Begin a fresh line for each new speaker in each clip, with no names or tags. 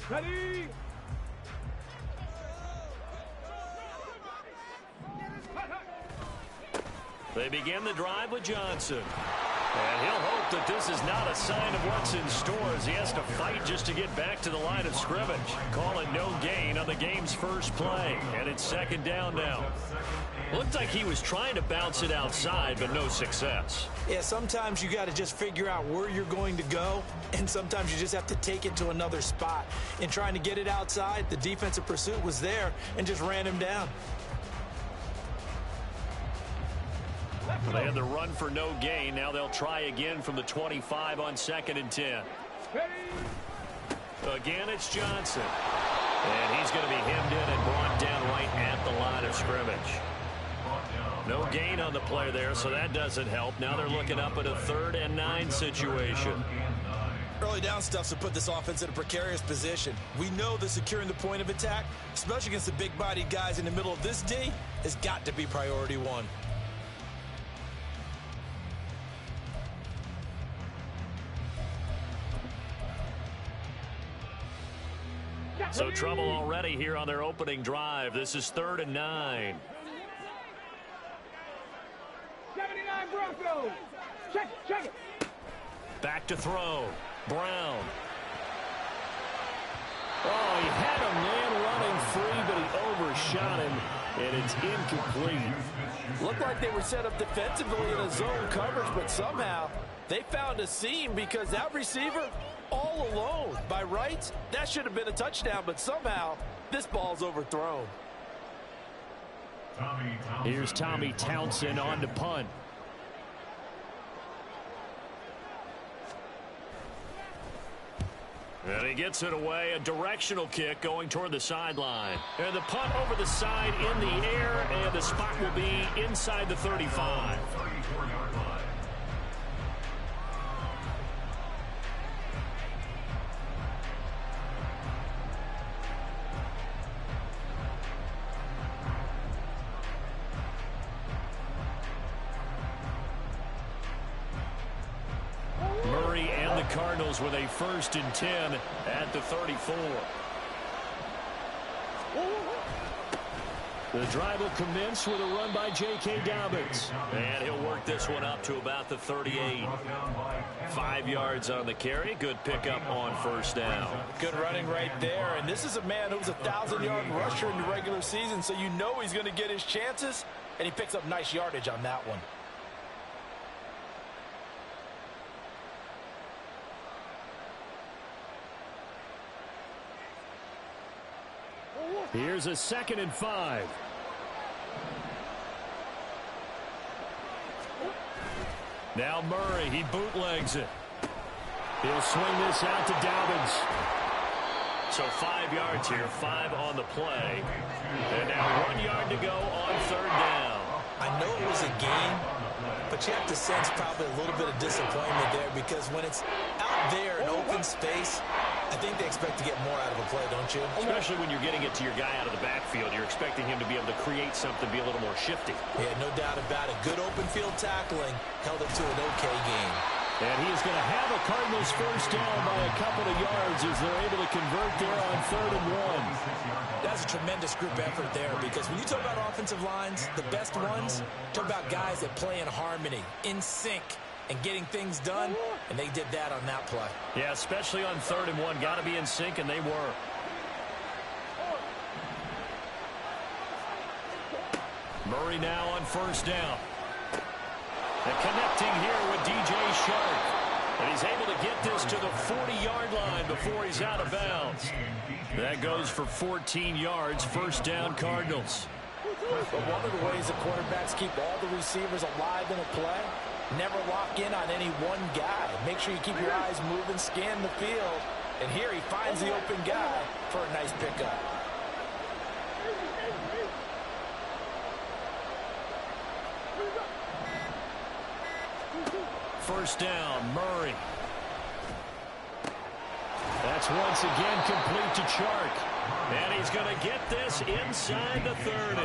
Ready?
They begin the drive with Johnson. And he'll hope that this is not a sign of what's in store as he has to fight just to get back to the line of scrimmage. Calling no gain on the game's first play. And it's second down now. Looked like he was trying to bounce it outside, but no success.
Yeah, sometimes you got to just figure out where you're going to go, and sometimes you just have to take it to another spot. In trying to get it outside, the defensive pursuit was there and just ran him down.
They had the run for no gain. Now they'll try again from the 25 on 2nd and 10. Again, it's Johnson. And he's going to be hemmed in and brought down right at the line of scrimmage. No gain on the play there, so that doesn't help. Now they're looking up at a 3rd and 9 situation.
Early down stuff's to put this offense in a precarious position. We know that securing the point of attack, especially against the big-bodied guys in the middle of this D, has got to be priority one.
So trouble already here on their opening drive. This is 3rd and 9.
79 Broncos. Check it.
Back to throw. Brown. Oh, he had a man running free, but he overshot him, and it's incomplete.
Looked like they were set up defensively in a zone coverage, but somehow they found a seam because that receiver all alone. By rights, that should have been a touchdown, but somehow this ball's overthrown.
Here's Tommy Townsend on to punt. And he gets it away, a directional kick going toward the sideline. And the punt over the side in the air, and the spot will be inside the 35. Murray and the Cardinals with a 1st and 10 at the 34. The drive will commence with a run by J.K. Dobbins. And he'll work this one up to about the 38. 5 yards on the carry. Good pickup on 1st down.
Good running right there. And this is a man who was a 1,000-yard rusher in the regular season, so you know he's going to get his chances, and he picks up nice yardage on that one.
Here's a 2nd and 5. Now Murray, he bootlegs it. He'll swing this out to Dobbins. So 5 yards here, 5 on the play. And now 1 yard to go on 3rd down.
I know it was a game, but you have to sense probably a little bit of disappointment there because when it's out there in open space, I think they expect to get more out of a play, don't you?
Especially when you're getting it to your guy out of the backfield. You're expecting him to be able to create something, be a little more shifty.
Yeah, no doubt about it. Good open field tackling held it to an okay game.
And he is going to have a Cardinals 1st down by a couple of yards as they're able to convert there on 3rd and 1.
That's a tremendous group effort there because when you talk about offensive lines, the best ones, talk about guys that play in harmony, in sync, and getting things done, and they did that on that play.
Yeah, especially on 3rd and 1. Got to be in sync, and they were. Murray now on 1st down. And connecting here with DJ Shark. And he's able to get this to the 40-yard line before he's out of bounds. That goes for 14 yards, 1st down Cardinals.
But one of the ways the quarterbacks keep all the receivers alive in a play, never lock in on any one guy. Make sure you keep your eyes moving, scan the field. And here he finds the open guy for a nice pickup.
First down, Murray. That's once again complete to Chark. And he's going to get this inside the 30.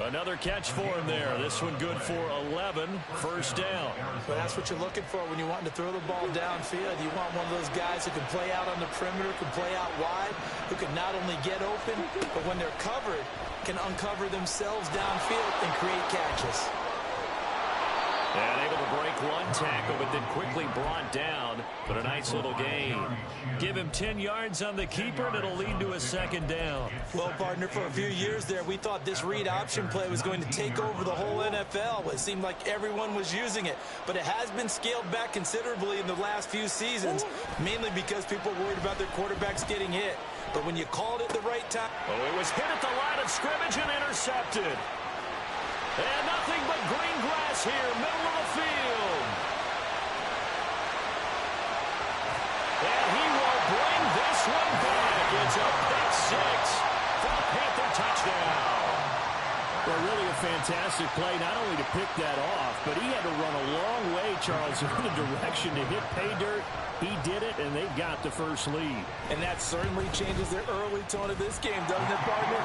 Another catch for him there. This one good for 11. First down.
But that's what you're looking for when you're wanting to throw the ball downfield. You want one of those guys who can play out on the perimeter, can play out wide, who can not only get open, but when they're covered, can uncover themselves downfield and create catches.
And able to break one tackle, but then quickly brought down. But a nice little gain. Give him 10 yards on the keeper, and it'll lead to a second down.
Well, partner, for a few years there, we thought this read option play was going to take over the whole NFL. It seemed like everyone was using it. But it has been scaled back considerably in the last few seasons, mainly because people are worried about their quarterbacks getting hit. But when you called it the right time...
Oh, it was hit at the line of scrimmage and intercepted. And nothing but green grass here, middle of the field. And he will bring this one back. It's a pick six for the Panther touchdown. Well, really a fantastic play, not only to pick that off, but he had to run a long way, Charles, in the direction to hit pay dirt. He did it, and they got the first lead.
And that certainly changes the early tone of this game, doesn't it, partner?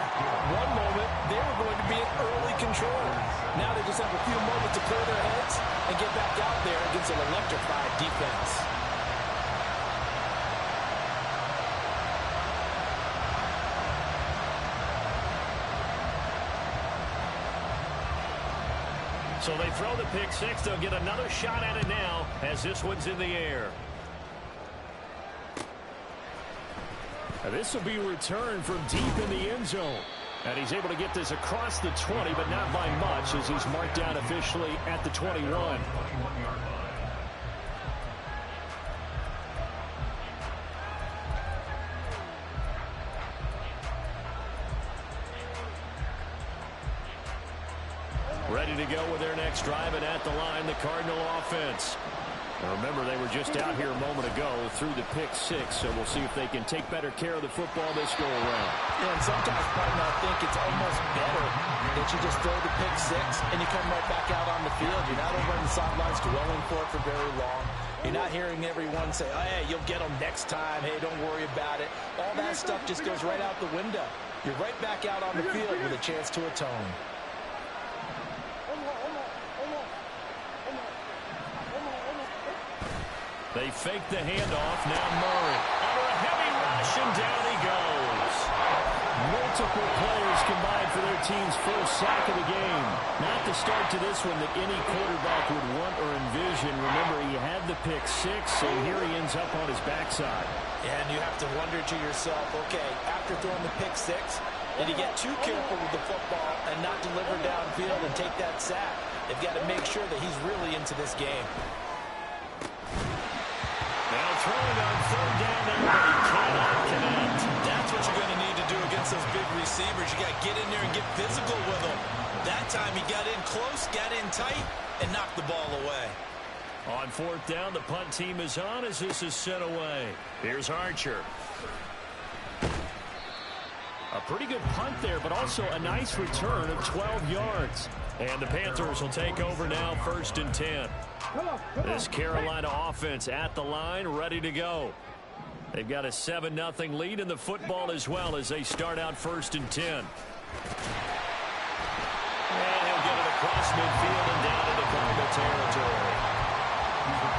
One moment, they were going to be in early control. Now they just have a few moments to clear their heads and get back out there against an electrified defense.
So they throw the pick six. They'll get another shot at it now as this one's in the air. Now this will be returned from deep in the end zone. And he's able to get this across the 20, but not by much as he's marked down officially at the 21. Ready to go with their next drive, and at the line, the Cardinal offense. Now remember, they were just out here a moment ago through the pick six, so we'll see if they can take better care of the football this go around.
Yeah, and sometimes, partner, I think it's almost better that you just throw the pick six and you come right back out on the field. You're not over on the sidelines dwelling for it for very long. You're not hearing everyone say, oh, hey, you'll get them next time. Hey, don't worry about it. All that stuff just goes right out the window. You're right back out on the field with a chance to atone.
They fake the handoff. Now Murray under a heavy rush, and down he goes. Multiple players combined for their team's first sack of the game. Not the start to this one that any quarterback would want or envision. Remember, he had the pick six, and here he ends up on his backside.
And you have to wonder to yourself, okay, after throwing the pick six, did he get too careful with the football and not deliver downfield and take that sack? They've got to make sure that he's really into this game.
Now throwing on third down there, but he cannot connect.
That's what you're going to need to do against those big receivers. You got to get in there and get physical with them. That time he got in close, got in tight, and knocked the ball away.
On fourth down, the punt team is on as this is sent away. Here's Archer. A pretty good punt there, but also a nice return of 12 yards. And the Panthers will take over now, 1st and 10. This Carolina offense at the line, ready to go. They've got a 7-0 lead in the football as well as they start out 1st and 10. And he'll get it across midfield and down into Cardinal territory.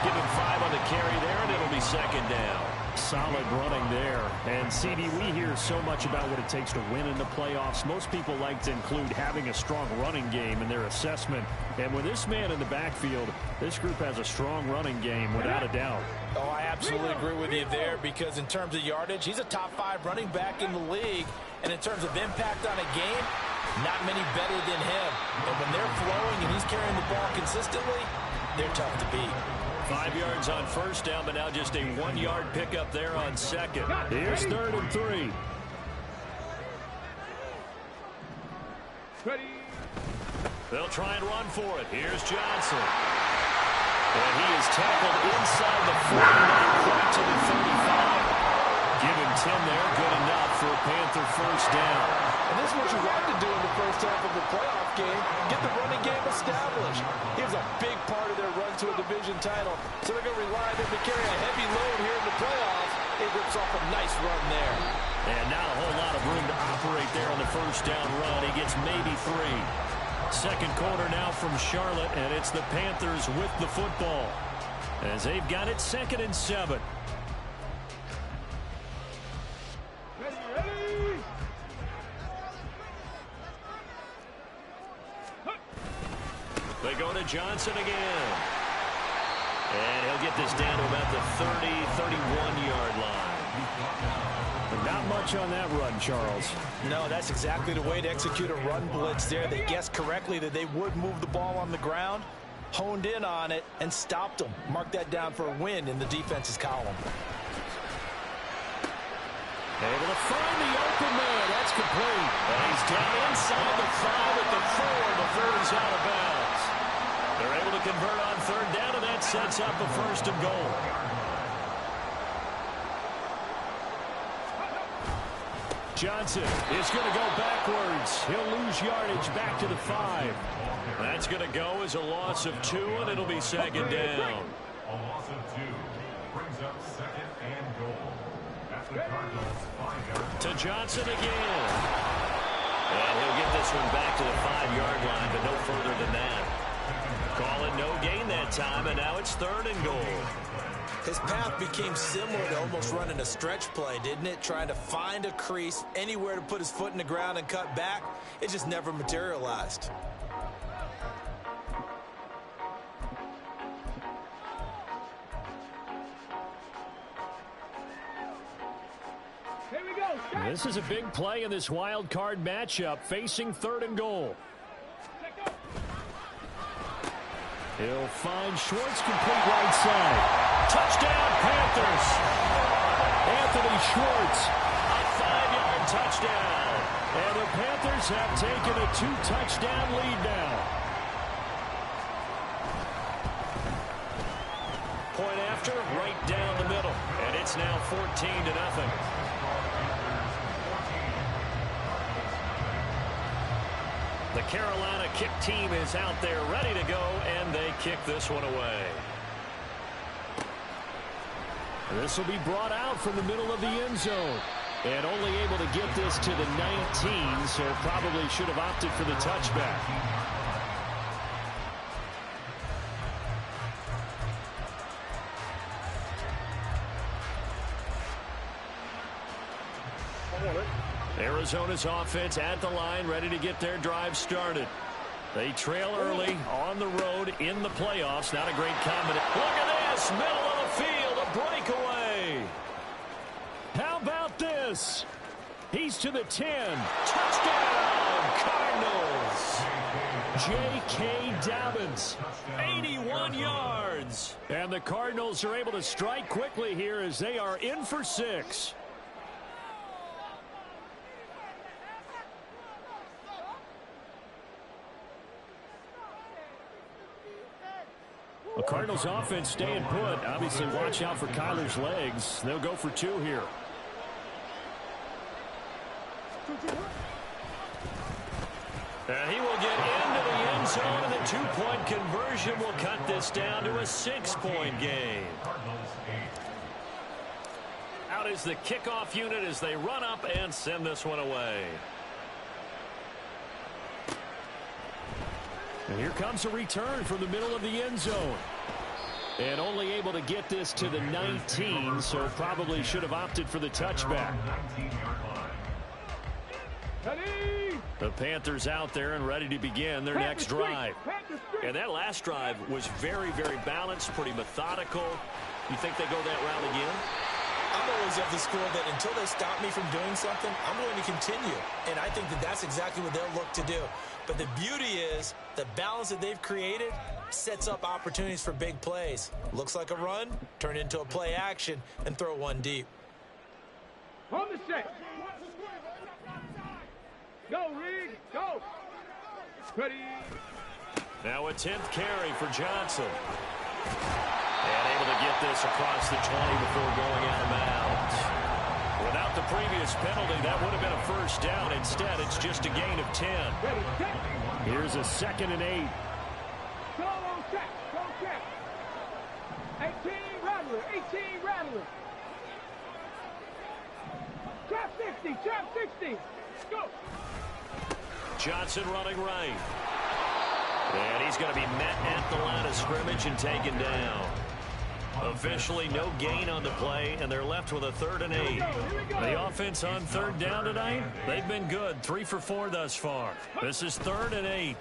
Give him 5 on the carry there, and it'll be 2nd down. Solid running there. And, CD, we hear so much about what it takes to win in the playoffs. Most people like to include having a strong running game in their assessment. And with this man in the backfield, this group has a strong running game without a doubt.
Oh, I absolutely agree with you there because in terms of yardage, he's a top 5 running back in the league. And in terms of impact on a game, not many better than him. And when they're flowing and he's carrying the ball consistently, they're tough to beat.
5 yards on first down, but now just a 1-yard pickup there on second. Here's 3rd and 3.
Ready.
They'll try and run for it. Here's Johnson. And he is tackled inside the 49, right to the 35. Give him 10 there, good enough for a Panther first down.
And this is what you want to do in the first half of the playoff game, get the running game established. He was a big part of their run to a division title, so they're going to rely on him to carry a heavy load here in the playoffs. He rips off a nice run there.
And not a whole lot of room to operate there on the first down run. He gets maybe 3. Second quarter now from Charlotte, and it's the Panthers with the football as they've got it 2nd and 7. They go to Johnson again. And he'll get this down to about the 30, 31-yard line.
But not much on that run, Charles.
No, that's exactly the way to execute a run blitz there. They guessed correctly that they would move the ball on the ground, honed in on it, and stopped them. Mark that down for a win in the defense's column.
Able to find the open man. That's complete. And he's down inside the 5 at the 4 before he's out of bounds. They're able to convert on 3rd down, and that sets up a 1st and goal. Johnson is going to go backwards. He'll lose yardage back to the 5. That's going to go as a loss of 2, and it'll be 2nd down.
A loss of 2 brings up 2nd and goal. That's the Cardinals' 5-yard.
To Johnson again. And he'll get this one back to the 5-yard line, but no further than that. Calling no gain that time, and now it's 3rd and goal.
His path became similar to almost running a stretch play, didn't it? Trying to find a crease, anywhere to put his foot in the ground and cut back. It just never materialized.
Here we go.
This is a big play in this wild card matchup, facing 3rd and goal. He'll find Schwartz, complete right side.
Touchdown, Panthers.
Anthony Schwartz.
A 5-yard touchdown.
And the Panthers have taken a 2-touchdown lead now.
Point after, right down the middle. And it's now 14-0. The Carolina kick team is out there ready to go, and they kick this one away.
This will be brought out from the middle of the end zone. And only able to get this to the 19, so probably should have opted for the touchback.
Arizona's offense at the line, ready to get their drive started. They trail early on the road in the playoffs. Not a great combination. Look at this, middle of the field, a breakaway.
How about this? He's to the 10.
Touchdown, Cardinals.
J.K. Dobbins.
81 yards.
And the Cardinals are able to strike quickly here as they are in for 6. The Cardinals offense staying put. Obviously, watch out for Kyler's legs. They'll go for 2 here.
And he will get into the end zone, and the 2-point conversion will cut this down to a 6-point game. Out is the kickoff unit as they run up and send this one away.
And here comes a return from the middle of the end zone. And only able to get this to the 19, so probably should have opted for the touchback.
The Panthers out there and ready to begin their next drive. And that last drive was very, very balanced, pretty methodical. You think they go that route again?
I'm always of the school that until they stop me from doing something, I'm going to continue. And I think that that's exactly what they'll look to do. But the beauty is the balance that they've created sets up opportunities for big plays. Looks like a run, turn into a play action, and throw one deep.
On the set. Go, Reed, go. Ready.
Now a 10th carry for Johnson. And able to get this across the 20 before going out of bounds. Without the previous penalty, that would have been a first down. Instead, it's just a gain of 10.
Ready, set.
Here's a 2nd and 8.
Go on set. Go set. 18 Rattler. 18 Rattler. Trap 60, trap 60. Go.
Johnson running right. And he's going to be met at the line of scrimmage and taken down. Officially no gain on the play, and they're left with a 3rd and 8. The offense on 3rd down tonight, they've been good. 3 for 4 thus far. This is 3rd and 8.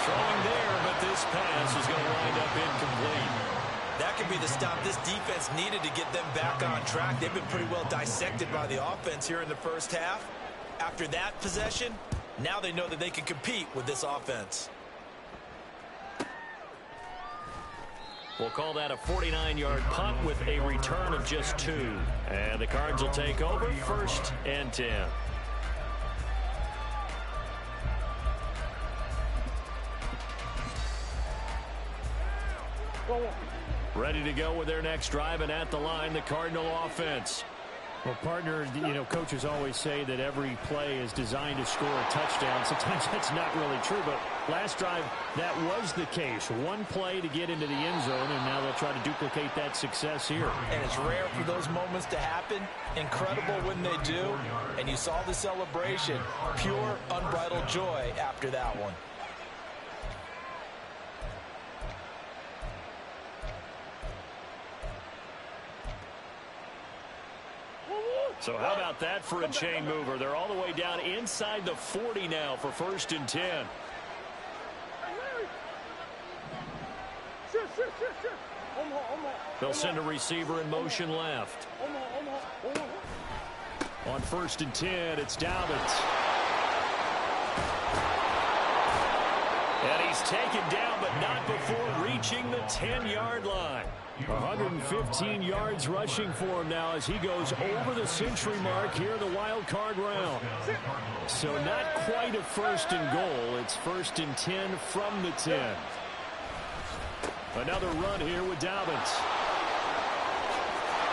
Throwing there, but this pass is going to wind up incomplete.
That could be the stop this defense needed to get them back on track. They've been pretty well dissected by the offense here in the first half. After that possession, now they know that they can compete with this offense.
We'll call that a 49-yard punt with a return of just 2. And the Cards will take over 1st and 10. Ready to go with their next drive, and at the line, the Cardinal offense.
Well, partner, coaches always say that every play is designed to score a touchdown. Sometimes that's not really true, but last drive, that was the case. One play to get into the end zone, and now they'll try to duplicate that success here.
And it's rare for those moments to happen. Incredible when they do. And you saw the celebration. Pure, unbridled joy after that one.
So how about that for a chain mover? They're all the way down inside the 40 now for 1st and 10. They'll send a receiver in motion left. On 1st and 10, it's Dobbins. And he's taken down, but not before reaching the 10-yard line. 115 yards rushing for him now as he goes over the century mark here in the wild card round. So not quite a 1st and goal. It's 1st and 10 from the 10. Another run here with Dobbins.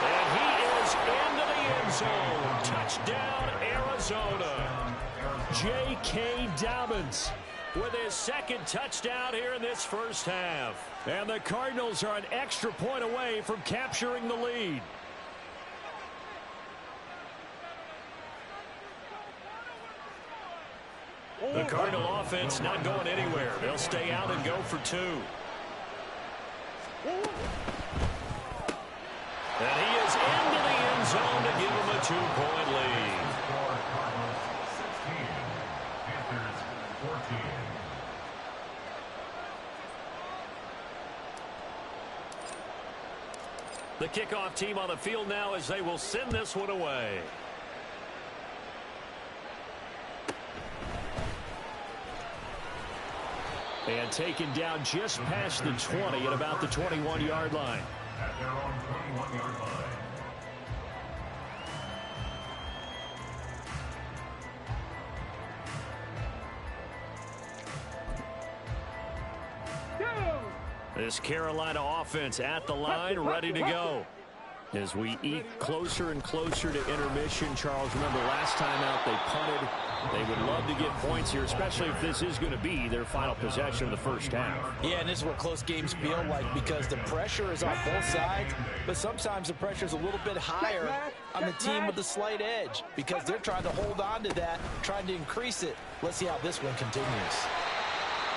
And he is into the end zone. Touchdown, Arizona. J.K. Dobbins with his 2nd touchdown here in this first half. And the Cardinals are an extra point away from capturing the lead. The Cardinal offense not going anywhere. They'll stay out and go for 2. And he is into the end zone to give him a 2-point lead. The kickoff team on the field now as they will send this one away. And taken down just past the 20 at about the 21-yard line.
At their own 21-yard line.
This Carolina offense at the line, ready to go. As we eke closer and closer to intermission, Charles, remember last time out they punted. They would love to get points here, especially if this is going to be their final possession of the first half.
Yeah, and this is what close games feel like because the pressure is on both sides, but sometimes the pressure is a little bit higher on the team with the slight edge because they're trying to hold on to that, trying to increase it. Let's see how this one continues.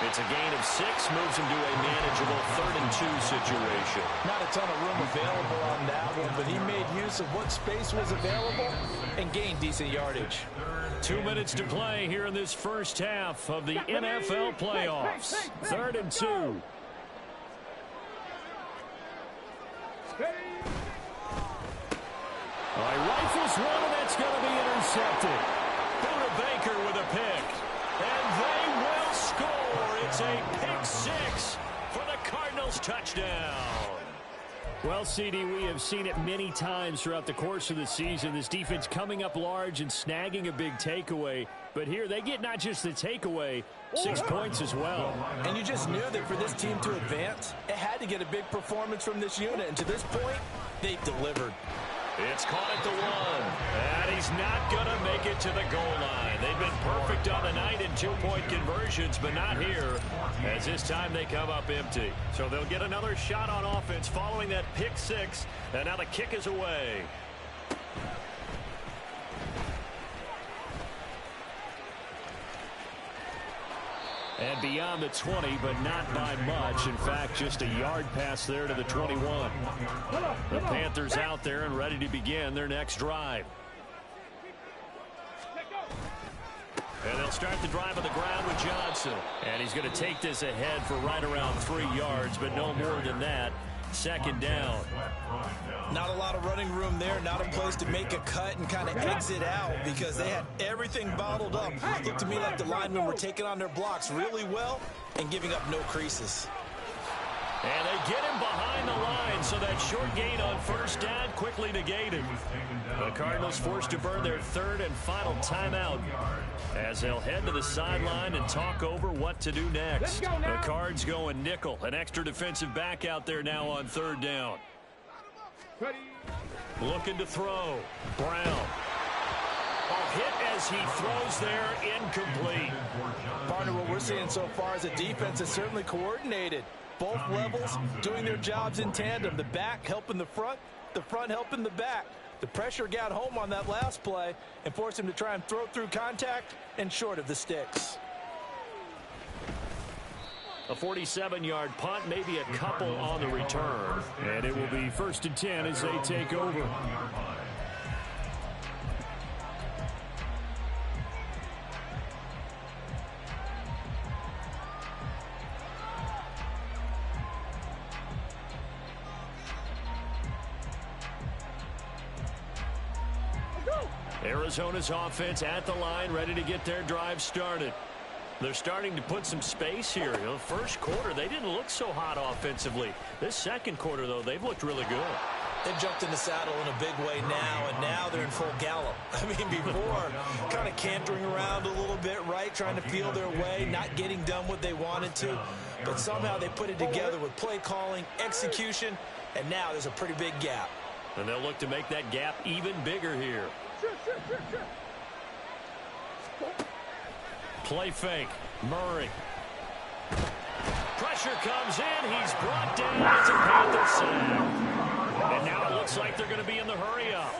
It's a gain of 6, moves him to a manageable 3rd and 2 situation.
Not a ton of room available on that one, but he made use of what space was available and gained decent yardage.
2 minutes to play here in this first half of the NFL playoffs. 3rd and 2. All right, rifles one, and that's going to be intercepted. Buda Baker with a pick. And they will score. It's a pick 6 for the Cardinals touchdown.
Well, CD, we have seen it many times throughout the course of the season. This defense coming up large and snagging a big takeaway. But here they get not just the takeaway, 6 points as well.
And you just knew that for this team to advance, it had to get a big performance from this unit. And to this point, they've delivered.
It's caught at the 1. And he's not going to make it to the goal line. They've been perfect on the night and 2-point conversions, but not here, as this time they come up empty. So they'll get another shot on offense following that pick six, and now the kick is away. And beyond the 20, but not by much. In fact, just a yard pass there to the 21. The Panthers out there and ready to begin their next drive. And they'll start the drive on the ground with Johnson. And he's going to take this ahead for right around 3 yards, but no more than that. Second down.
Not a lot of running room there. Not a place to make a cut and kind of exit out because they had everything bottled up. Looked to me like the linemen were taking on their blocks really well and giving up no creases.
And they get him behind the line, so that short gain on first down quickly negated. The Cardinals forced to burn their third and final timeout as they'll head to the sideline and talk over what to do next. The Cards going nickel, an extra defensive back out there now on third down. Looking to throw. Brown. A hit as he throws there, incomplete.
Partner, what we're seeing so far is a defense that's certainly coordinated. Both levels doing their jobs in tandem. The back helping the front helping the back. The pressure got home on that last play and forced him to try and throw through contact and short of the sticks.
A 47-yard punt, maybe a couple on the return.
And it will be 1st and 10 as they take over.
Arizona's offense at the line, ready to get their drive started. They're starting to put some space here. You know, first quarter, they didn't look so hot offensively. This second quarter, though, they've looked really good.
They've jumped in the saddle in a big way now, and now they're in full gallop. I mean, before, kind of cantering around a little bit, right, trying to feel their way, not getting done what they wanted to. But somehow they put it together with play calling, execution, and now there's a pretty big gap.
And they'll look to make that gap even bigger here. Play fake. Murray. Pressure comes in. He's brought down. It's a Panther sack. And now it looks like they're going to be in the hurry-up.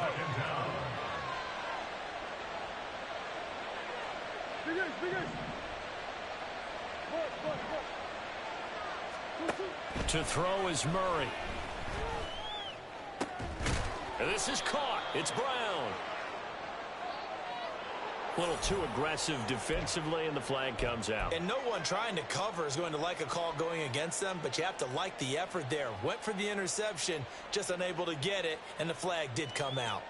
To throw is Murray. And this is caught. It's Brown. A little too aggressive defensively, and the flag comes out.
And no one trying to cover is going to like a call going against them, but you have to like the effort there. Went for the interception, just unable to get it, and the flag did come out.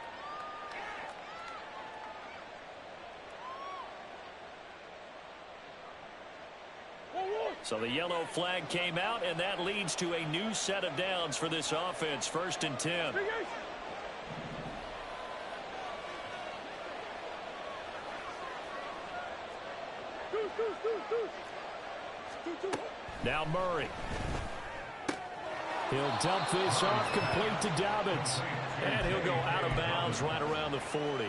So the yellow flag came out, and that leads to a new set of downs for this offense. 1st and 10. Now Murray.
He'll dump this off complete to Dobbins.
And he'll go out of bounds right around the 40.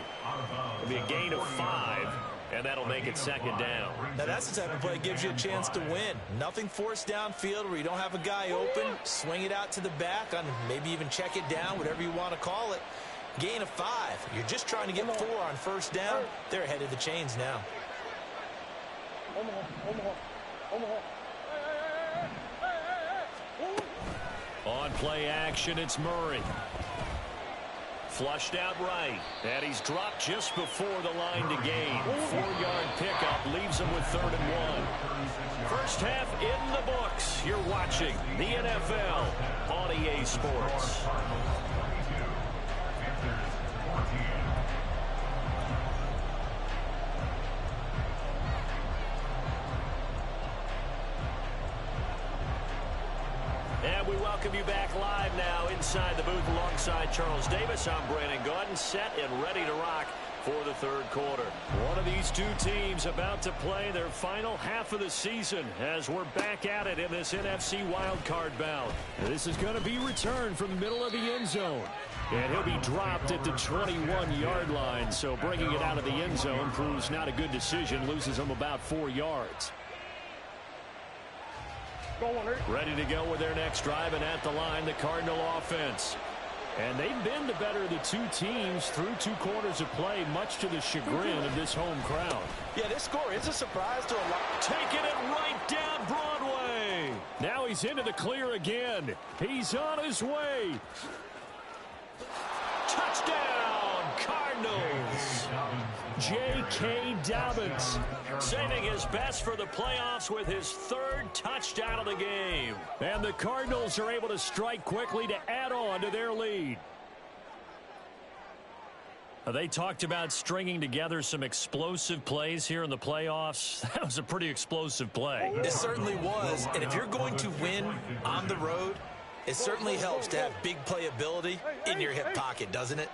It'll be a gain of 5, and that'll make it 2nd down.
Now that's the type of play that gives you a chance to win. Nothing forced downfield where you don't have a guy open. Swing it out to the back, on maybe even check it down, whatever you want to call it. Gain of 5. You're just trying to get 4 on 1st down. They're ahead of the chains now.
On play action, it's Murray. Flushed out right. And he's dropped just before the line to gain. 4-yard pickup leaves him with 3rd and 1. First half in the books. You're watching the NFL on EA Sports. And we welcome you back live now inside the booth alongside Charles Davis. I'm Brandon Gaudin, set and ready to rock for the 3rd quarter. One of these two teams about to play their final half of the season as we're back at it in this NFC wildcard bout.
This is going to be returned from the middle of the end zone. And he'll be dropped at the 21-yard line. So bringing it out of the end zone proves not a good decision. Loses him about 4 yards. Ready to go with their next drive, and at the line, the Cardinal offense. And they've been the better of the two teams through 2 quarters of play, much to the chagrin of this home crowd.
Yeah, this score is a surprise to a lot.
Taking it right down Broadway. Now he's into the clear again. He's on his way. Touchdown, Cardinals. J.K. Dobbins saving his best for the playoffs with his 3rd touchdown of the game. And the Cardinals are able to strike quickly to add on to their lead. They talked about stringing together some explosive plays here in the playoffs. That was a pretty explosive play.
It certainly was. And if you're going to win on the road, it certainly helps to have big playability in your hip pocket, doesn't it?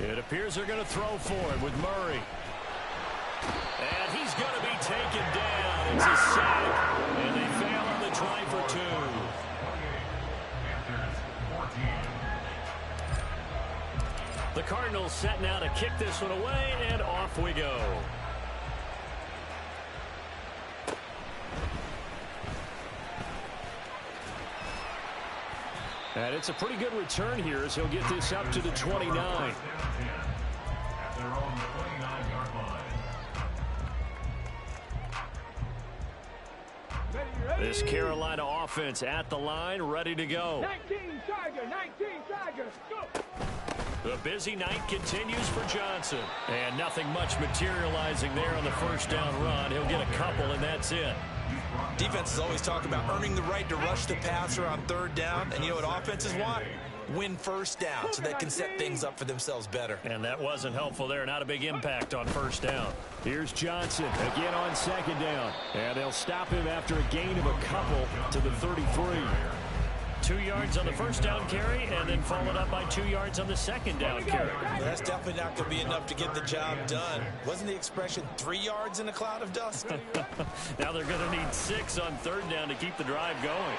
It appears they're going to throw for it with Murray. And he's going to be taken down. It's a sack. And they fail on the try for 2. The Cardinals set now to kick this one away, and off we go. And it's a pretty good return here as he'll get this up to the 29.
At their own 29-yard line.
This Carolina offense at the line, ready to go.
19 Tiger, 19 Tiger, go!
The busy night continues for Johnson. And nothing much materializing there on the first down run. He'll get a couple, and that's it.
Defenses always talk about earning the right to rush the passer on 3rd down. And you know what offenses want? Win first down so they can set things up for themselves better.
And that wasn't helpful there. Not a big impact on first down. Here's Johnson again on 2nd down. And they'll stop him after a gain of a couple to the 33. 2 yards on the first down carry, and then followed up by 2 yards on the 2nd down carry.
Well, that's definitely not going to be enough to get the job done. Wasn't the expression 3 yards in a cloud of dust?
Now they're going to need 6 on 3rd down to keep the drive going.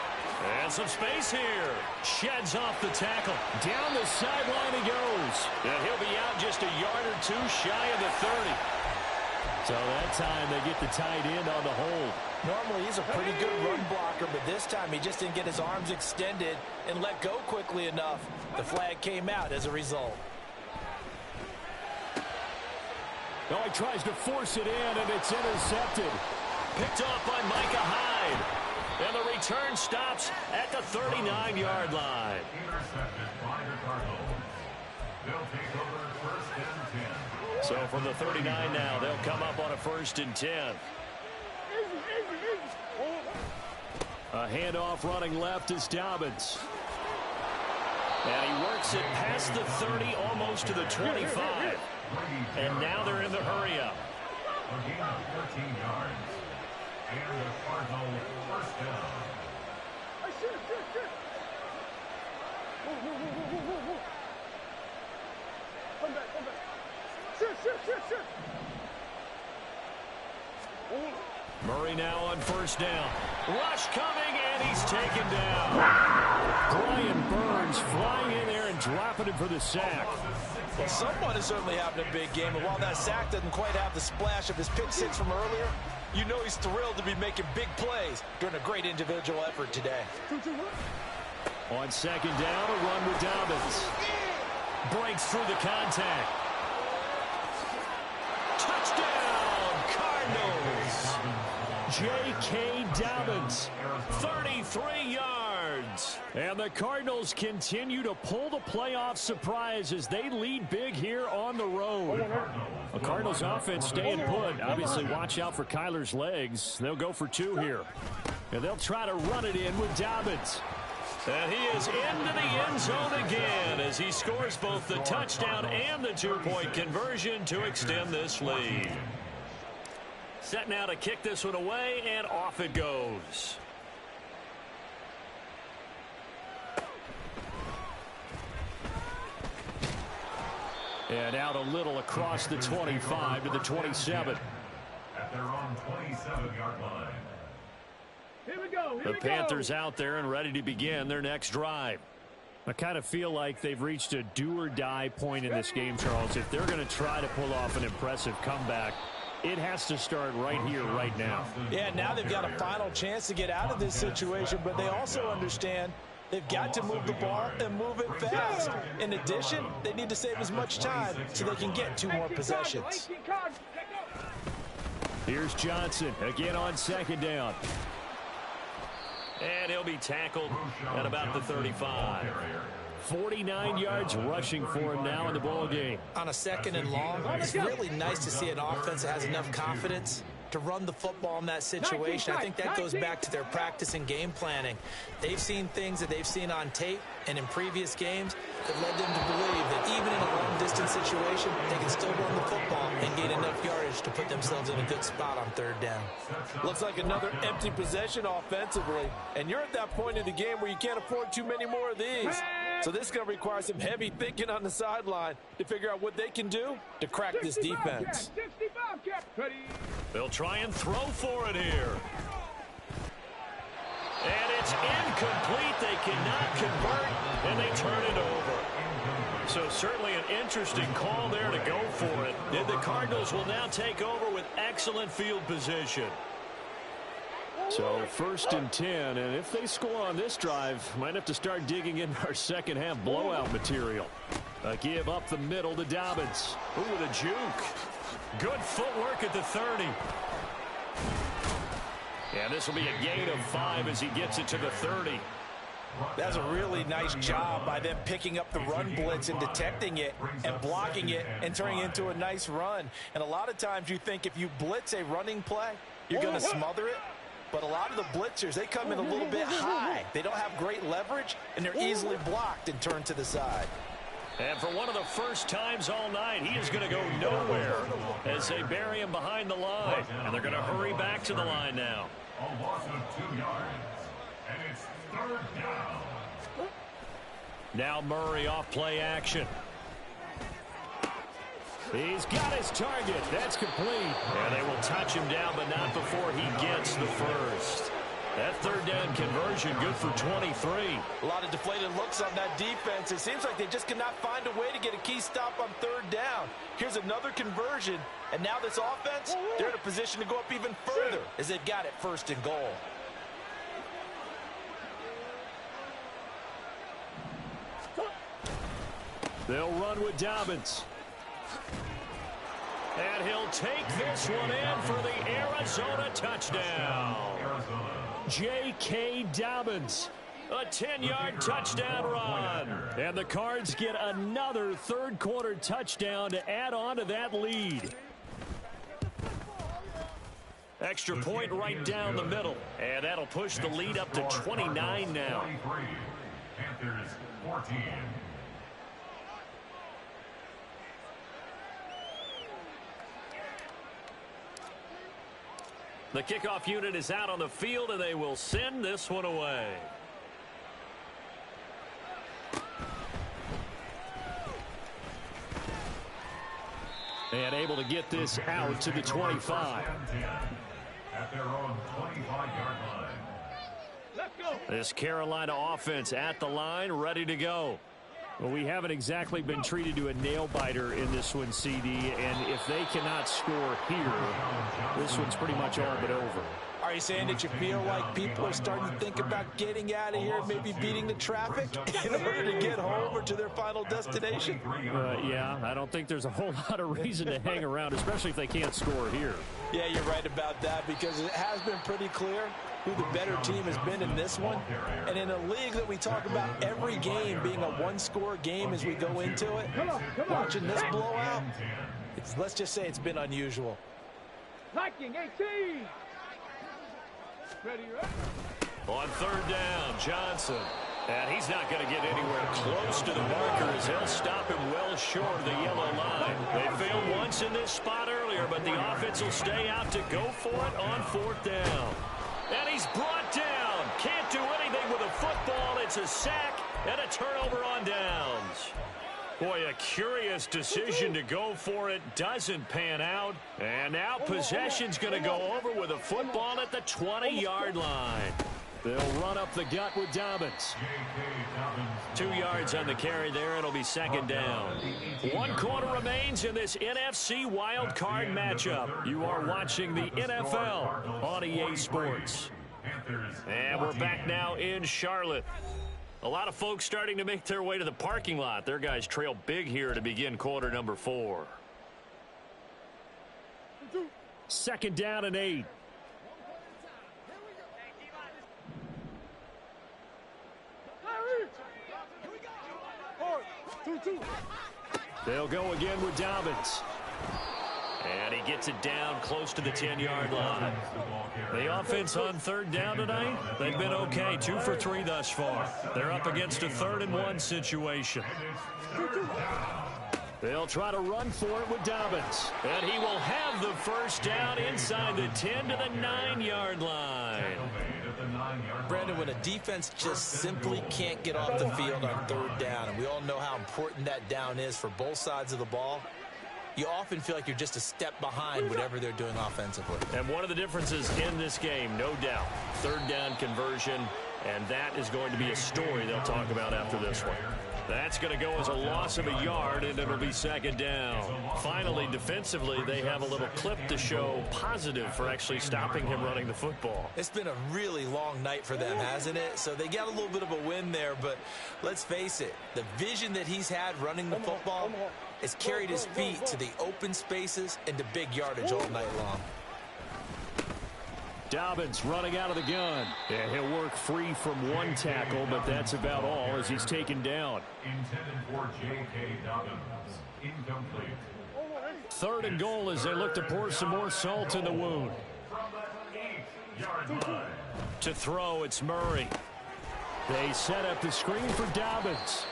And some space here. Sheds off the tackle. Down the sideline he goes. And he'll be out just a yard or 2 shy of the 30. So that time they get the tight end on the hold.
Normally he's a pretty good run blocker, but this time he just didn't get his arms extended and let go quickly enough. The flag came out as a result.
Oh, he tries to force it in, and it's intercepted. Picked off by Micah Hyde. And the return stops at the 39-yard line.
Intercepted by the Cardinals. They'll take over 1st and 10.
So from the 39 now, they'll come up on a 1st and 10. A handoff running left is Dobbins. And he works it past the 30, almost to the 25. And now they're in the hurry-up.
A gain of 13 yards. And the Cardinal 1st down.
Come back. Shoot.
Murray now on 1st down. Rush coming, and he's taken down. Brian Burns flying in there and dropping him for the sack.
Well, someone is certainly having a big game, and while that sack doesn't quite have the splash of his pick 6 from earlier, you know he's thrilled to be making big plays during a great individual effort today.
On 2nd down, a run with Dobbins. Breaks through the contact. Touchdown, Cardinals. J.K. Dobbins, 33 yards. And the Cardinals continue to pull the playoff surprise as they lead big here on the road. The Cardinals offense staying put. Obviously, watch out for Kyler's legs. They'll go for 2 here. And they'll try to run it in with Dobbins. And he is into the end zone again as he scores both the touchdown and the 2-point conversion to extend this lead. Set now to kick this one away, and off it goes. And out a little across the 25 to the 27.
At their own 27-yard line.
The Panthers out there and ready to begin their next drive.
I kind of feel like they've reached a do-or-die point in this game, Charles. If they're going to try to pull off an impressive comeback, it has to start right here, right now.
Yeah, now they've got a final chance to get out of this situation, but they also understand they've got to move the ball and move it fast. In addition, they need to save as much time so they can get 2 more possessions.
Here's Johnson again on second down.
And he'll be tackled at about the 35.
49 yards rushing for him now in the ball game.
On a second and long, it's really nice to see an offense that has enough confidence to run the football in that situation. I think that goes back to their practice and game planning. They've seen things that they've seen on tape and in previous games that led them to believe that even in a long-distance situation, they can still run the football and gain enough yardage to put themselves in a good spot on third down.
Looks like another empty possession offensively, and you're at that point in the game where you can't afford too many more of these. So this is going to require some heavy thinking on the sideline to figure out what they can do to crack this defense.
They'll try and throw for it here. And it's incomplete. They cannot convert, and they turn it over. So certainly an interesting call there to go for it. And the Cardinals will now take over with excellent field position.
So 1st and 10, and if they score on this drive, might have to start digging in our second half blowout material. A give up the middle to Dobbins.
Ooh, with a juke. Good footwork at the 30. And this will be a gain of 5 as he gets it to the 30.
That's a really nice job by them picking up the run blitz and detecting it and blocking it and turning it into a nice run. And a lot of times you think if you blitz a running play, you're going to smother it. But a lot of the blitzers, they come in a little bit high. They don't have great leverage, and they're easily blocked and turned to the side.
And for one of the first times all night, he is going to go nowhere as they bury him behind the line. And they're going to hurry back to the line now.
A loss of 2 yards. And it's 3rd down.
Now Murray off play action.
He's got his target. That's complete.
And they will touch him down, but not before he gets the first. That 3rd down conversion good for 23.
A lot of deflated looks on that defense. It seems like they just cannot find a way to get a key stop on 3rd down. Here's another conversion, and now this offense, they're in a position to go up even further as they've got it 1st and goal.
They'll run with Dobbins.
And he'll take this one in for the Arizona touchdown.
J.K. Dobbins.
A 10-yard touchdown run.
And the Cards get another 3rd quarter touchdown to add on to that lead.
Extra point right down the middle. And that'll push the lead up to 29 now.
Panthers 14.
The kickoff unit is out on the field, and they will send this one away.
And able to get this out to the 25.
At their own 25-yard line.
Let's go.
This Carolina offense at the line, ready to go.
Well, we haven't exactly been treated to a nail-biter in this one, CD, and if they cannot score here, this one's pretty much all but over.
Are you saying that you feel like people are starting to think about getting out of here, maybe beating the traffic in order to get home or to their final destination?
Yeah, I don't think there's a whole lot of reason to hang around, especially if they can't score here.
Yeah, you're right about that because it has been pretty clear who the better team has been in this one. And in a league that we talk about every game being a one-score game as we go into it, watching this blowout, let's just say it's been unusual.
Liking 18. Ready, right?
On 3rd down, Johnson. And he's not going to get anywhere close to the markers. They'll stop him well short of the yellow line. They failed once in this spot earlier, but the offense will stay out to go for it on 4th down. And he's brought down. Can't do anything with a football. It's a sack and a turnover on downs. Boy, a curious decision to go for it. Doesn't pan out. And now possession's going to go over with a football at the 20-yard line. They'll run up the gut with Dobbins. 2 yards on the carry there. It'll be second down. 1 quarter remains in this NFC wild card matchup. You are watching the NFL on EA Sports. And we're back now in Charlotte. A lot of folks starting to make their way to the parking lot. Their guys trail big here to begin quarter number 4.
Second down and 8. They'll go again with Dobbins.
And he gets it down close to the 10-yard line. The offense on third down tonight, they've been okay. 2 for 3 thus far. They're up against a 3rd and 1 situation.
They'll try to run for it with Dobbins.
And he will have the first down inside the 10 to the 9-yard line.
Brandon, when a defense just simply can't get off the field on third down, and we all know how important that down is for both sides of the ball, you often feel like you're just a step behind whatever they're doing offensively.
And one of the differences in this game, no doubt, third down conversion, and that is going to be a story they'll talk about after this one. That's going to go as a loss of a yard, and it'll be second down. Finally, defensively, they have a little clip to show positive for actually stopping him running the football.
It's been a really long night for them, hasn't it? So they got a little bit of a win there, but let's face it, the vision that he's had running the football has carried his feet to the open spaces and to big yardage all night long.
Dobbins running out of the gun. And he'll work free from 1 tackle, but that's about all as he's taken down.
Intended for J.K. Dobbins. Incomplete.
3rd and goal as they look to pour some more salt in the wound.
From the 8-yard line.
To throw, it's Murray. They set up the screen for Dobbins.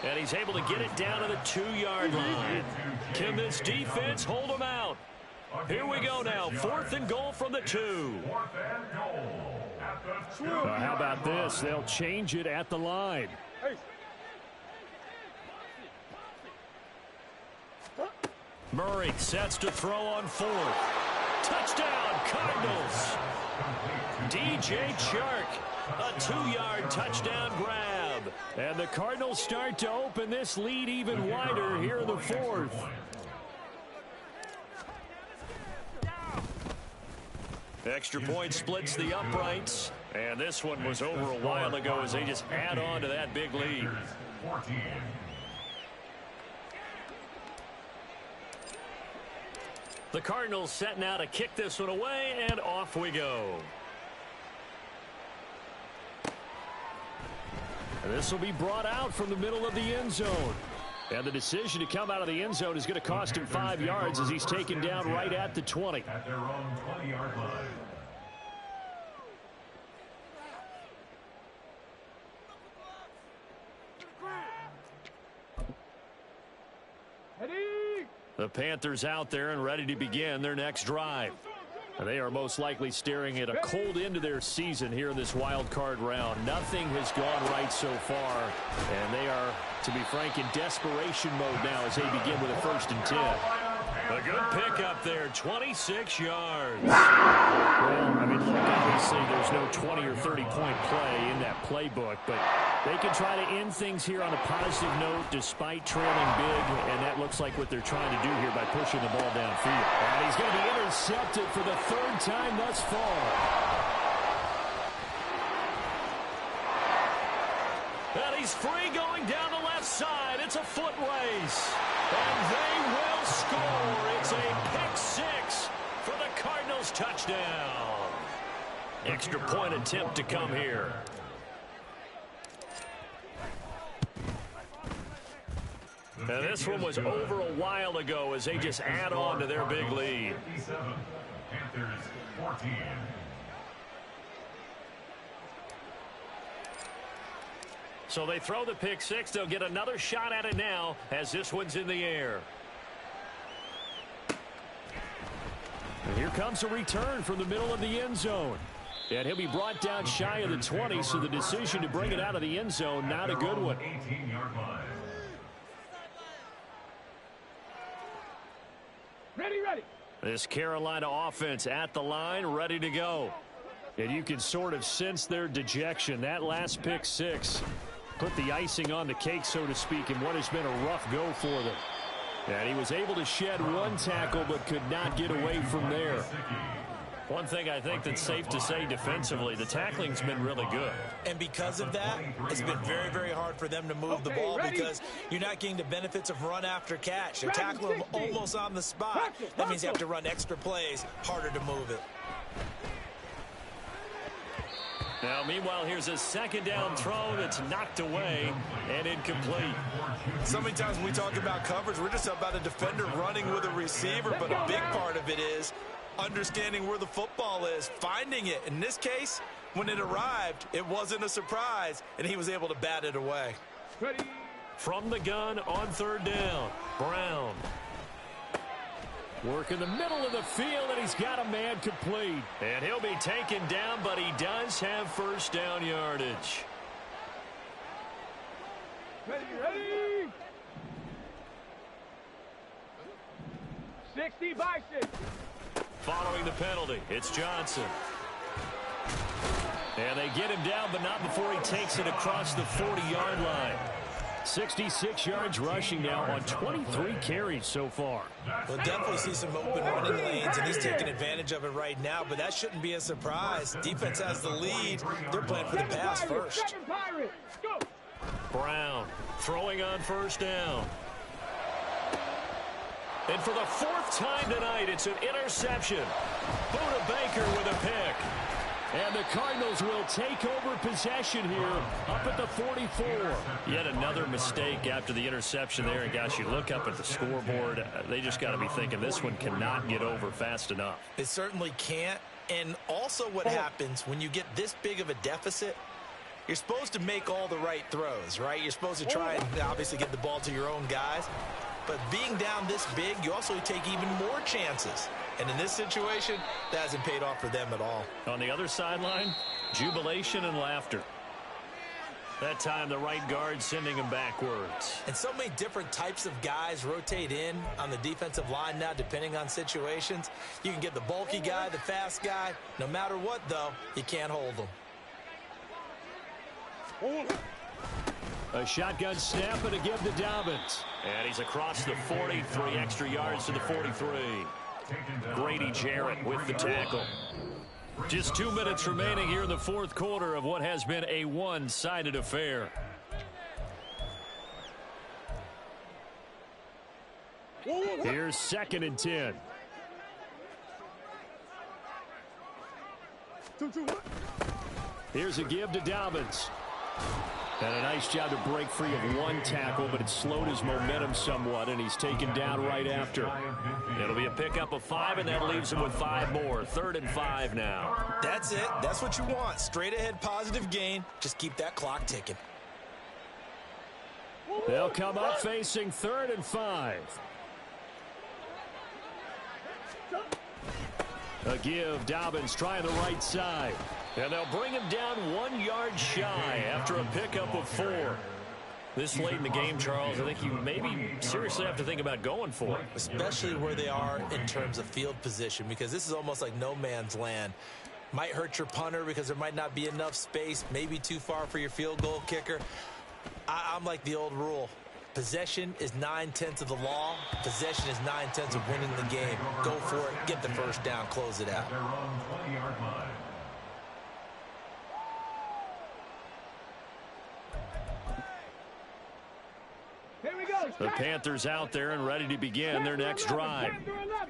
And he's able to get it down to the 2-yard line. Can this defense hold him out? Here we go now. 4th and goal from the 2.
4th and goal at the 2.
How about this? They'll change it at the line.
Murray sets to throw on 4th. Touchdown, Cardinals. DJ Chark, a 2-yard touchdown grab.
And the Cardinals start to open this lead even wider here in the 4th.
Extra point splits the uprights. And this one was over a while ago as they just add on to that big lead.
14.
The Cardinals setting out to kick this one away, and off we go.
And this will be brought out from the middle of the end zone. And the decision to come out of the end zone is going to cost him 5 yards as he's taken down right at the 20.
At their own 20-yard line.
The Panthers out there and ready to begin their next drive.
They are most likely staring at a cold end to their season here in this wild card round. Nothing has gone right so far, and they are, to be frank, in desperation mode now as they begin with a 1st and 10.
A good pickup there, 26 yards.
Well, I mean, look, obviously there's no 20 or 30-point play in that playbook, but they can try to end things here on a positive note despite trailing big, and that looks like what they're trying to do here by pushing the ball downfield. And he's going to be intercepted for the 3rd time thus far.
And he's free going down the left side. It's a foot race. And they will score. It's a pick-6 for the Cardinals touchdown. Extra point attempt to come here. And this one was over a while ago as they just add on to their big lead.
57. Panthers 14.
So they throw the pick-6. They'll get another shot at it now as this one's in the air.
And here comes a return from the middle of the end zone. And he'll be brought down shy of the 20, so the decision to bring it out of the end zone, not a good one.
18-yard line.
Ready, ready.
This Carolina offense at the line, ready to go. And you can sort of sense their dejection. That last pick six put the icing on the cake, so to speak, in what has been a rough go for them. And he was able to shed one tackle but could not get away from there. One thing I think that's safe to say defensively, the tackling's been really good.
And because of that, it's been very, very hard for them to move the ball because you're not getting the benefits of run after catch. They're tackling them almost on the spot. That means you have to run extra plays, harder to move it.
Now, meanwhile, here's a second down throw that's knocked away and incomplete.
So many times when we talk about coverage, we're just about a defender running with a receiver, but a big part of it is understanding where the football is, finding it. In this case, when it arrived, it wasn't a surprise, and he was able to bat it away.
Ready.
From the gun on third down, Brown.
Work in the middle of the field, and he's got a man complete.
And he'll be taken down, but he does have first down yardage.
Ready, ready. 60 by 6.
Following the penalty, it's Johnson. And they get him down, but not before he takes it across the 40-yard line. 66 yards rushing now on 23 carries so far.
We'll definitely see some open running lanes, and he's taking advantage of it right now, but that shouldn't be a surprise. Defense has the lead. They're playing for the pass first.
Brown throwing on first down. And for the fourth time tonight, it's an interception. Buda Baker with a pick.
And the Cardinals will take over possession here up at the 44.
Yet another mistake after the interception there. And, gosh, you look up at the scoreboard. They just got to be thinking this one cannot get over fast enough.
It certainly can't. And also what happens when you get this big of a deficit, you're supposed to make all the right throws, right? You're supposed to try and obviously get the ball to your own guys. But being down this big, you also take even more chances. And in this situation, that hasn't paid off for them at all.
On the other sideline, jubilation and laughter. That time, the right guard sending him backwards.
And so many different types of guys rotate in on the defensive line now, depending on situations. You can get the bulky guy, the fast guy. No matter what, though, you can't hold them.
A shotgun snap and a give to Dobbins.
And he's across the 40, 3 extra yards to the 43. Grady Jarrett with the tackle. Just 2 minutes remaining here in the fourth quarter of what has been a one-sided affair.
Here's 2nd and 10. Here's a give to Dobbins. And a nice job to break free of one tackle, but it slowed his momentum somewhat, and he's taken down right after.
It'll be a pickup of 5, and that leaves him with 5 more. 3rd and 5 now.
That's it. That's what you want. Straight ahead positive gain. Just keep that clock ticking.
They'll come up facing 3rd and 5. A give. Dobbins trying the right side.
And they'll bring him down 1 yard shy after a pickup of 4. This late in the game, Charles, I think you maybe seriously have to think about going for it.
Especially where they are in terms of field position, because this is almost like no man's land. Might hurt your punter because there might not be enough space, maybe too far for your field goal kicker. I'm like the old rule. Possession is 9/10 of the law. Possession is 9/10 of winning the game. Go for it. Get the first down. Close it out.
Their own 20-yard line.
The Panthers out there and ready to begin their next drive.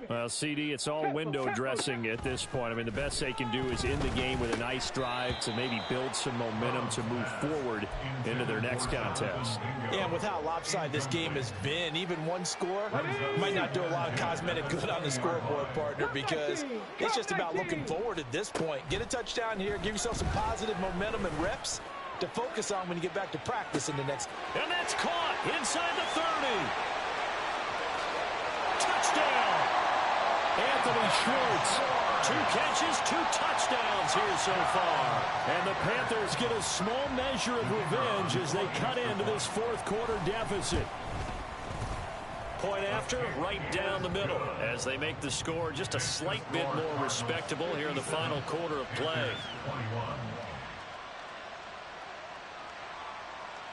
Well, CD, it's all window dressing at this point. I mean, the best they can do is end the game with a nice drive to maybe build some momentum to move forward into their next contest.
Yeah, and with how lopsided this game has been, even one score might not do a lot of cosmetic good on the scoreboard, partner, because it's just about looking forward at this point. Get a touchdown here, give yourself some positive momentum and reps to focus on when you get back to practice in the next.
And that's caught inside the 30. Touchdown.
Anthony Schwartz.
2 catches, 2 touchdowns here so far.
And the Panthers get a small measure of revenge as they cut into this fourth quarter deficit.
Point after, right down the middle as they make the score just a slight bit more respectable here in the final quarter of play.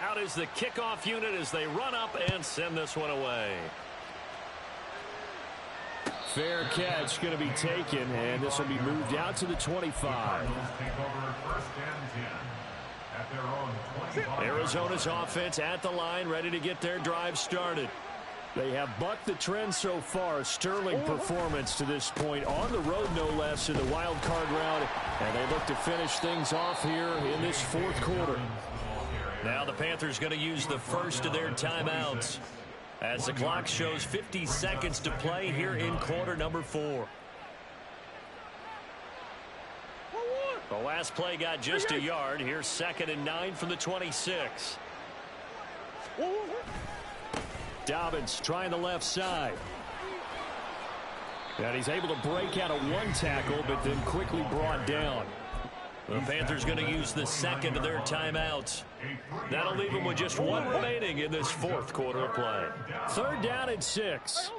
Out is the kickoff unit as they run up and send this one away.
Fair catch going to be taken, and this will be moved out to the 25.
Arizona's offense at the line, ready to get their drive started.
They have bucked the trend so far. Sterling performance to this point, on the road no less in the wild card round, and they look to finish things off here in this fourth quarter.
Now the Panthers going to use the first of their timeouts as the clock shows 50 seconds to play here in quarter number 4. The last play got just a yard. Here's 2nd and 9 from the 26.
Dobbins trying the left side. And he's able to break out of one tackle, but then quickly brought down.
The Panthers going to use the second of their timeouts. That'll leave them with just one remaining in this fourth quarter of play.
3rd down and 6.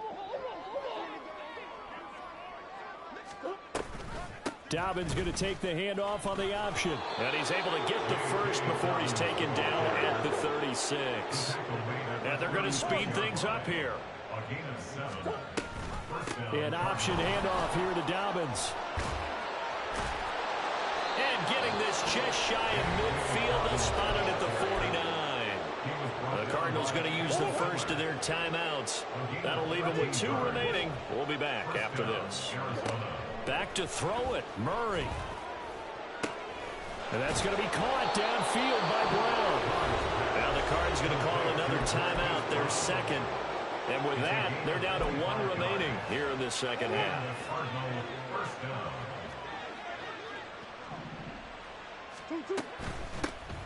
Dobbins going to take the handoff on the option.
And he's able to get the first before he's taken down at the 36. And they're going to speed things up here.
An option handoff here to Dobbins.
And getting this just shy of midfield, they'll spot it at the 49. The Cardinals going to use the first of their timeouts. That'll leave them with 2 remaining. We'll be back after this. Back to throw it, Murray.
And that's going to be caught downfield by Brown.
Now the Cardinals going to call another timeout, their second. And with that, they're down to 1 remaining here in this second half.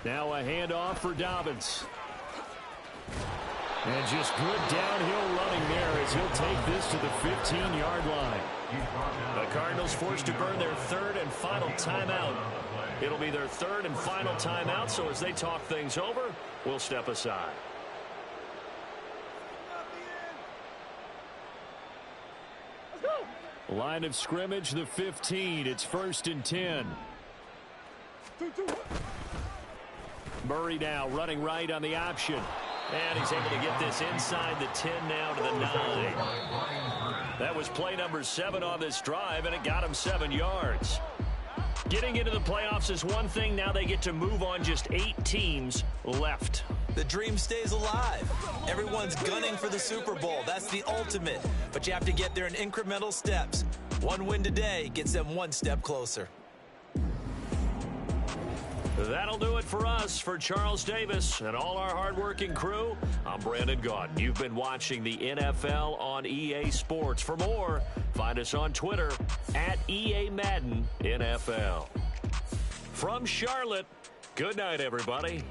Now a handoff for Dobbins. And just good downhill running there as he'll take this to the 15-yard line.
The Cardinals forced to burn their 3rd and final timeout. It'll be their 3rd and final timeout, so as they talk things over, we'll step aside.
Line of scrimmage, the 15. It's 1st and 10. Murray now running right on the option.
And he's able to get this inside the 10 now to the 9. That was play number 7 on this drive, and it got him 7 yards. Getting into the playoffs is one thing. Now they get to move on. Just 8 teams left.
The dream stays alive. Everyone's gunning for the Super Bowl. That's the ultimate. But you have to get there in incremental steps. One win today gets them 1 step closer.
That'll do it for us. For Charles Davis and all our hardworking crew, I'm Brandon Gaudin. You've been watching the NFL on EA Sports. For more, find us on Twitter at EA Madden NFL. From Charlotte, good night, everybody.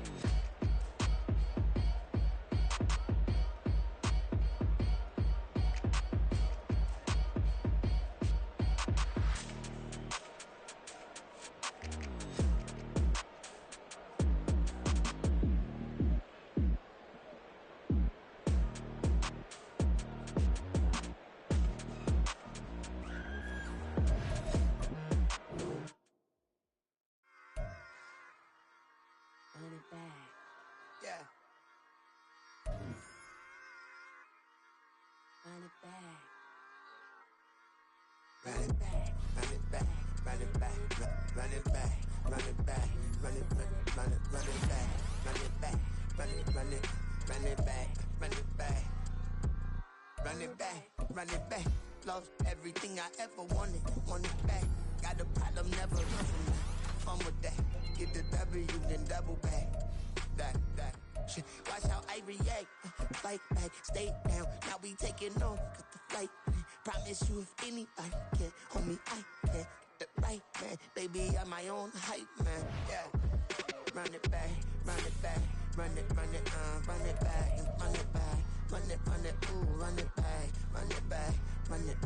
Run it back. Lost everything I ever wanted. Want it back. Got a problem, never run from that. Fun with that. Get the W, then double back. That. Shit. Watch how I react. Fight back, stay down. Now we taking off. Got the flight. Promise you if anybody can hold me, I can. Get the right man. Baby, I'm my own hype man. Yeah. Run it back. Run it back. Run it back. Run it back. Run it, ooh, run it back, run it back, run it.